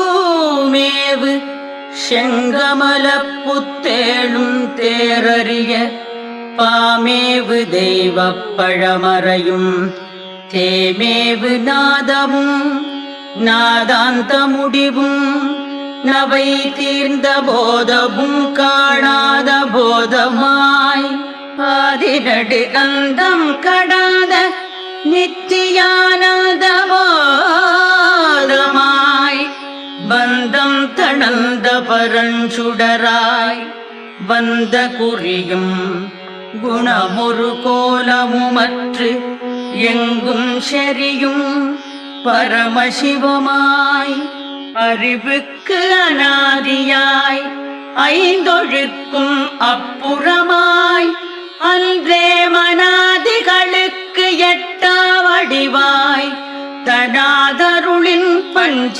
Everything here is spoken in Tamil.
பூமேவு செங்கமலப் புத்தேளும் தேரறிய பாமேவு தெய்வப் பழமறையும் தேமேவு நாதமும் நாதாந்த முடிவும் நவை தீர்ந்த போதமும் காணாத போதமாய் ஆதிநடு அந்தம் கடாத நித்தியானந்தமாய் பந்தம் தணந்த பரஞ்சுடராய் வந்த குறியும் குணமொரு கோலமுமற்று எங்கும் செறியும் பரமசிவமாய் அறிவுக்கு அநாதியாய் ஐந்தொழுக்கும் அப்புறமாய் அன்றே மனாதிகளுக்கு எட்டா வடிவாய் தனாதருளின் பஞ்ச